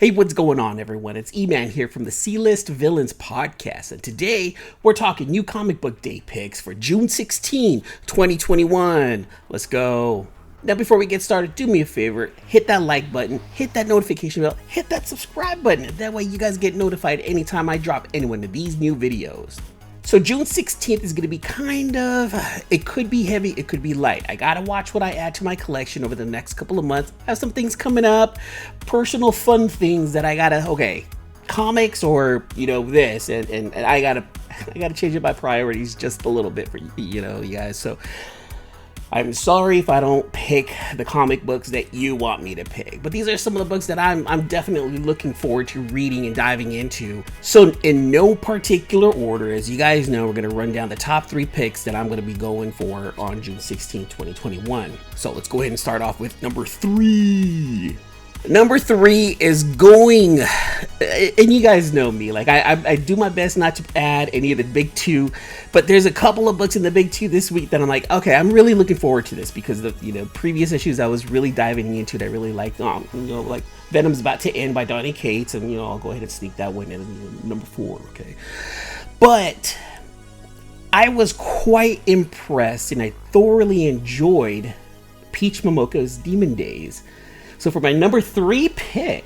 Hey, what's going on, everyone? It's Eman here from the C-List Villains podcast, and today we're talking new comic book day picks for June 16, 2021. Let's go. Now, before we get started, do me a favor, hit that like button, hit that notification bell, hit that subscribe button. That way you guys get notified anytime I drop any one of these new videos. So June 16th is going to be it could be heavy, it could be light. I got to watch what I add to my collection over the next couple of months. I have some things coming up, personal fun things that I got to, comics or, this, and I got to change up my priorities just a little bit for, you guys. So I'm sorry if I don't pick the comic books that you want me to pick, but these are some of the books that I'm definitely looking forward to reading and diving into. So in no particular order, as you guys know, we're going to run down the top 3 picks that I'm going to be going for on June 16, 2021. So let's go ahead and start off with number 3. Number 3 is going, and you guys know me, like I do my best not to add any of the big 2, but there's a couple of books in the big 2 this week that I'm like, okay, I'm really looking forward to this because the previous issues I was really diving into that I really liked. Like Venom's About to End by Donny Cates, and I'll go ahead and sneak that one in number 4, okay? But I was quite impressed and I thoroughly enjoyed Peach Momoko's Demon Days. So for my number 3 pick,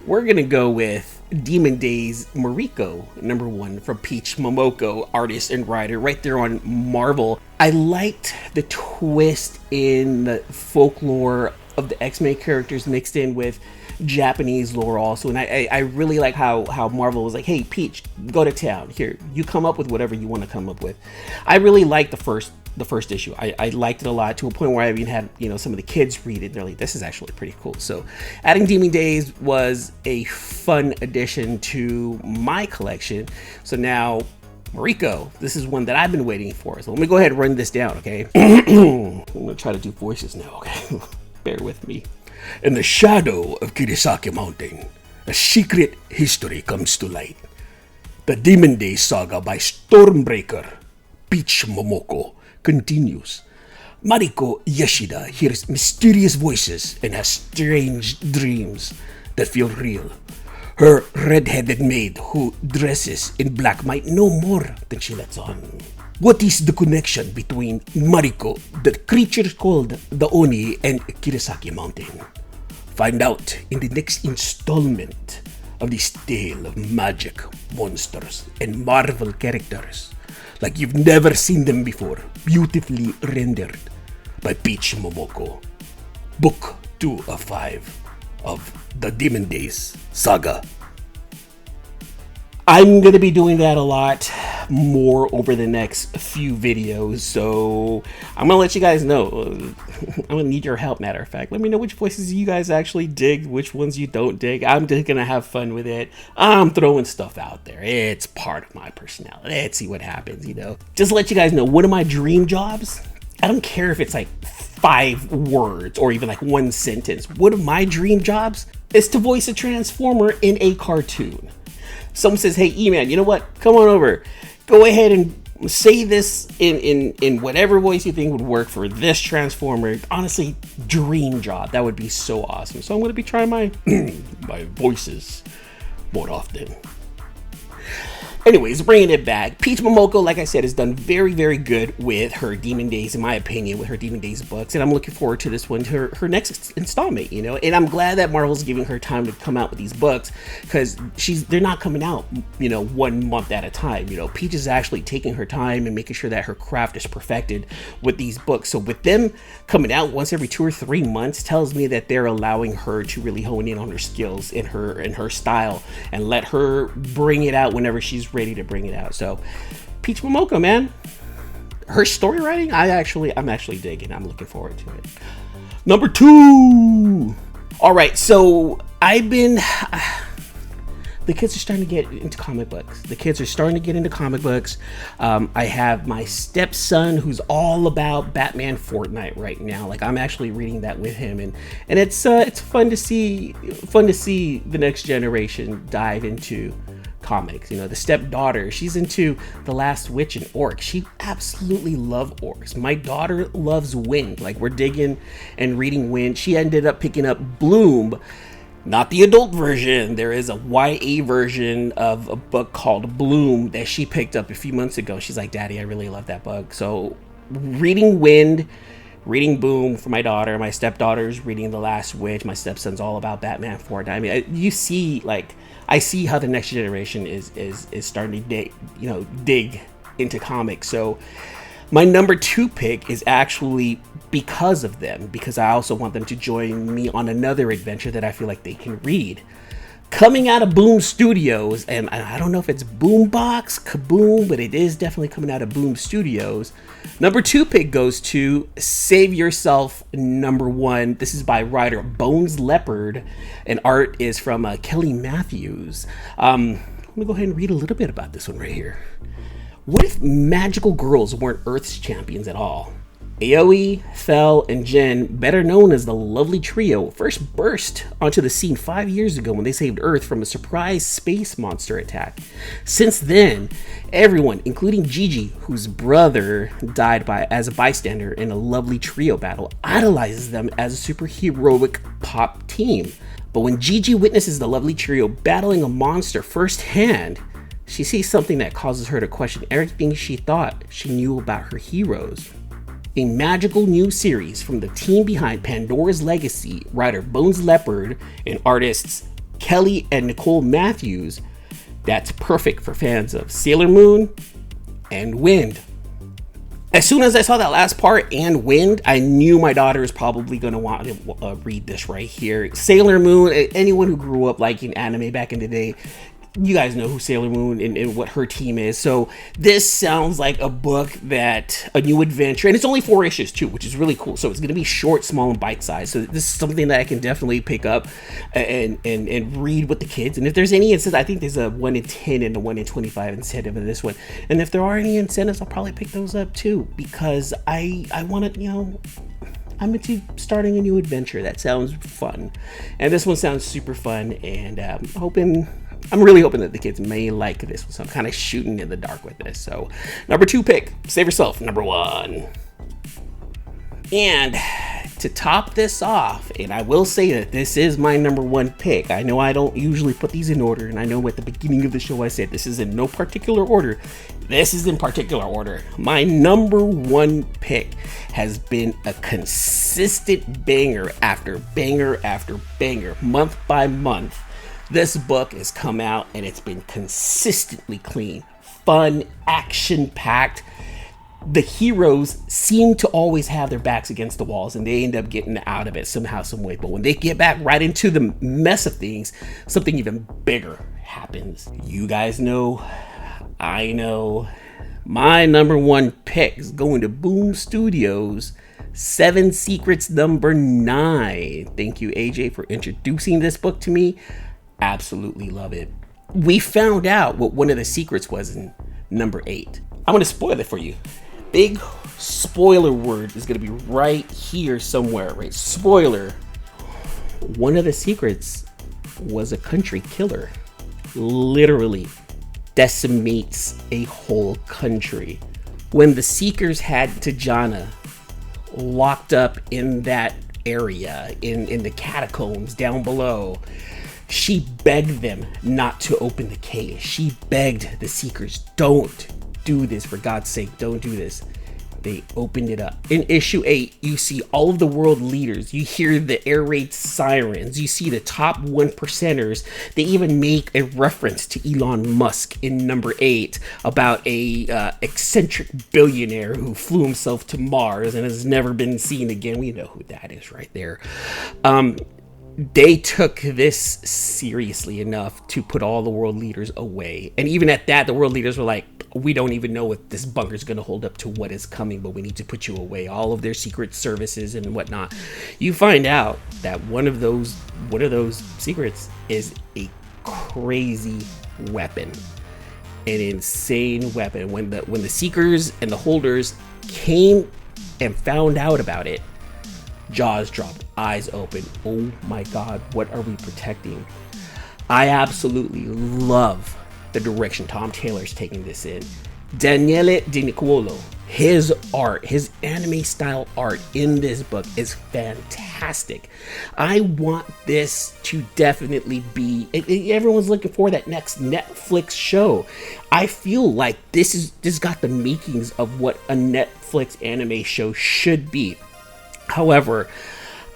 we're going to go with Demon Days Mariko, number 1 from Peach Momoko, artist and writer, right there on Marvel. I liked the twist in the folklore of the X-Men characters mixed in with Japanese lore also, and I really like how Marvel was like, hey Peach, go to town, here, you come up with whatever you want to come up with. I really liked the first issue. I liked it a lot, to a point where I even had some of the kids read it. They're like, this is actually pretty cool. So adding Demon Days was a fun addition to my collection. So now Mariko, this is one that I've been waiting for. So let me go ahead and run this down, okay? I'm gonna try to do voices now, okay? Bear with me. In the shadow of Kirisaki Mountain, a secret history comes to light. The Demon Days saga by Stormbreaker Peach Momoko continues. Mariko Yoshida hears mysterious voices and has strange dreams that feel real. Her red-headed maid who dresses in black might know more than she lets on. What is the connection between Mariko, the creature called the Oni, and Kirisaki Mountain? Find out in the next installment of this tale of magic, monsters, and Marvel characters like you've never seen them before, beautifully rendered by Peach Momoko. Book 2 of 5 of the Demon Days saga. I'm going to be doing that a lot more over the next few videos, so I'm going to let you guys know. I'm going to need your help, matter of fact. Let me know which voices you guys actually dig, which ones you don't dig. I'm just going to have fun with it. I'm throwing stuff out there. It's part of my personality. Let's see what happens, Just to let you guys know, one of my dream jobs, I don't care if it's like 5 words or even like 1 sentence. One of my dream jobs is to voice a Transformer in a cartoon. Someone says, hey, E-Man, you know what? Come on over. Go ahead and say this in whatever voice you think would work for this Transformer. Honestly, dream job. That would be so awesome. So I'm going to be trying my voices more often. Anyways, bringing it back, Peach Momoko, like I said, has done very, very good with her Demon Days, in my opinion, with her Demon Days books, and I'm looking forward to this one, her next installment, and I'm glad that Marvel's giving her time to come out with these books, because they're not coming out, 1 month at a time. Peach is actually taking her time and making sure that her craft is perfected with these books. So with them coming out once every 2 or 3 months tells me that they're allowing her to really hone in on her skills and her style, and let her bring it out whenever she's ready to bring it out. So Peach Momoko, man, her story writing, I'm actually digging. I'm looking forward to it. Number 2. All right, so the kids are starting to get into comic books. I have my stepson who's all about Batman Fortnite right now. Like, I'm actually reading that with him, and it's fun to see the next generation dive into comics. The stepdaughter, she's into The Last Witch and Orcs. She absolutely loves orcs. My daughter loves Wind. Like, we're digging and reading Wind. She ended up picking up Bloom, Not the adult version. There is a YA version of a book called Bloom that she picked up a few months ago. She's like, Daddy, I really love that book. So reading Wind, reading Boom for my daughter. My stepdaughter's reading The Last Witch. My stepson's all about Batman Fortnite. I mean, you see, like, I see how the next generation is starting to dig into comics. So my number 2 pick is actually because of them, because I also want them to join me on another adventure that I feel like they can read. Coming out of Boom Studios, and I don't know if it's Boombox, Kaboom, but it is definitely coming out of Boom Studios. Number 2 pick goes to Save Yourself, number 1. This is by writer Bones Leopard, and art is from Kelly Matthews. Let me go ahead and read a little bit about this one right here. What if magical girls weren't Earth's champions at all? Aoi, Fel, and Jen, better known as the Lovely Trio, first burst onto the scene 5 years ago when they saved Earth from a surprise space monster attack. Since then, everyone, including Gigi, whose brother died as a bystander in a Lovely Trio battle, idolizes them as a superheroic pop team. But when Gigi witnesses the Lovely Trio battling a monster firsthand, she sees something that causes her to question everything she thought she knew about her heroes. A magical new series from the team behind Pandora's Legacy, writer Bones Leopard and artists Kelly and Nicole Matthews, that's perfect for fans of Sailor Moon and Wind. As soon as I saw that last part and Wind, I knew my daughter is probably going to want to read this right here. Sailor Moon, anyone who grew up liking anime back in the day, you guys know who Sailor Moon and what her team is. So this sounds like a book that a new adventure, and it's only 4 issues too, which is really cool. So it's going to be short, small, and bite-sized. So this is something that I can definitely pick up and read with the kids. And if there's any incentives, I think there's a 1 in 10 and a 1 in 25 incentive in this one. And if there are any incentives, I'll probably pick those up too, because I want to, I'm into starting a new adventure. That sounds fun. And this one sounds super fun, and I'm really hoping that the kids may like this one. So I'm kind of shooting in the dark with this. So number 2 pick, Save Yourself, number 1. And to top this off, and I will say that this is my number 1 pick. I know I don't usually put these in order, and I know at the beginning of the show I said this is in no particular order. This is in particular order. My number 1 pick has been a consistent banger after banger after banger, month by month. This book has come out and it's been consistently clean, fun, action-packed. The heroes seem to always have their backs against the walls and they end up getting out of it somehow, some way. But when they get back right into the mess of things, something even bigger happens. You guys know, I know, my number 1 pick is going to Boom Studios, 7 Secrets number 9. Thank you, AJ, for introducing this book to me. Absolutely love it. We found out what one of the secrets was in number 8. I'm going to spoil it for you. Big spoiler word is going to be right here somewhere, right? Spoiler. One of the secrets was a country killer. Literally decimates a whole country. When the Seekers had Tajana locked up in that area, in the catacombs down below, she begged them not to open the cave. She begged the Seekers, don't do this, for God's sake, don't do this. They opened it up. In issue 8, you see all of the world leaders. You hear the air raid sirens. You see the top 1%ers. They even make a reference to Elon Musk in number 8 about a eccentric billionaire who flew himself to Mars and has never been seen again. We know who that is right there. They took this seriously enough to put all the world leaders away. And even at that, the world leaders were like, we don't even know if this bunker is going to hold up to what is coming, but we need to put you away. All of their secret services and whatnot. You find out that one of those secrets is a crazy weapon, an insane weapon. When the Seekers and the Holders came and found out about it, jaws dropped, eyes open. Oh my God, what are we protecting? I absolutely love the direction Tom Taylor's taking this in. Daniele Di Nicuolo his art, his anime style art in this book is fantastic. I want this to definitely be, everyone's looking for that next Netflix show. I feel like this got the makings of what a Netflix anime show should be. However,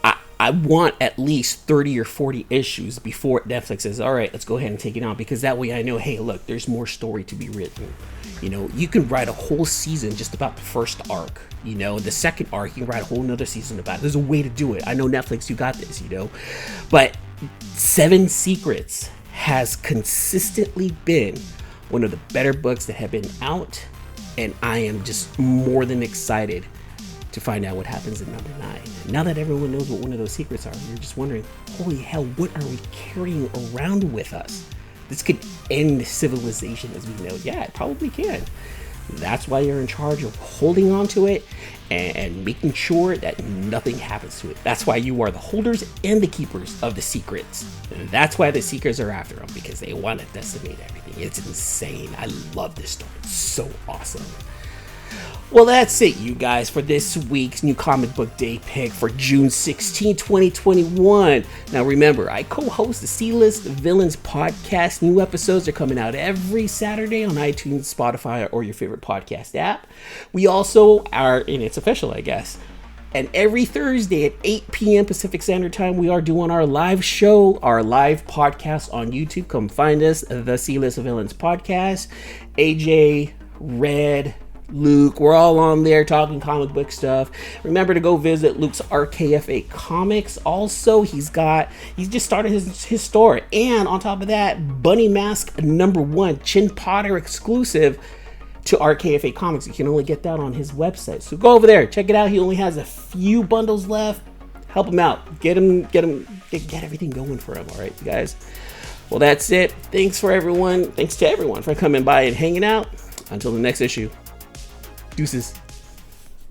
I want at least 30 or 40 issues before Netflix says, all right, let's go ahead and take it on, because that way I know, hey, look, there's more story to be written. You know, you can write a whole season just about the first arc. You know, the second arc, you can write a whole nother season about it. There's a way to do it. I know Netflix, you got this, you know. But Seven Secrets has consistently been one of the better books that have been out. And I am just more than excited to find out what happens in number 9. Now that everyone knows what one of those secrets are, you're just wondering, holy hell, what are we carrying around with us? This could end civilization as we know it. Yeah, it probably can. That's why you're in charge of holding on to it and making sure that nothing happens to it. That's why you are the holders and the keepers of the secrets. And that's why the seekers are after them, because they want to decimate everything. It's insane. I love this story. It's so awesome. Well, that's it, you guys, for this week's New Comic Book Day pick for June 16, 2021. Now, remember, I co-host the C-List Villains podcast. New episodes are coming out every Saturday on iTunes, Spotify, or your favorite podcast app. We also are, and it's official, I guess, and every Thursday at 8 p.m. Pacific Standard Time, we are doing our live show, our live podcast on YouTube. Come find us, the C-List Villains podcast. AJ, Red, Luke, we're all on there talking comic book stuff. Remember to go visit Luke's RKFA Comics. Also, he's just started his store. And on top of that, Bunny Mask #1 Chin Potter exclusive to RKFA Comics. You can only get that on his website. So go over there, check it out. He only has a few bundles left. Help him out. Get everything going for him. All right, you guys. Well, that's it. Thanks to everyone for coming by and hanging out. Until the next issue. Deuces.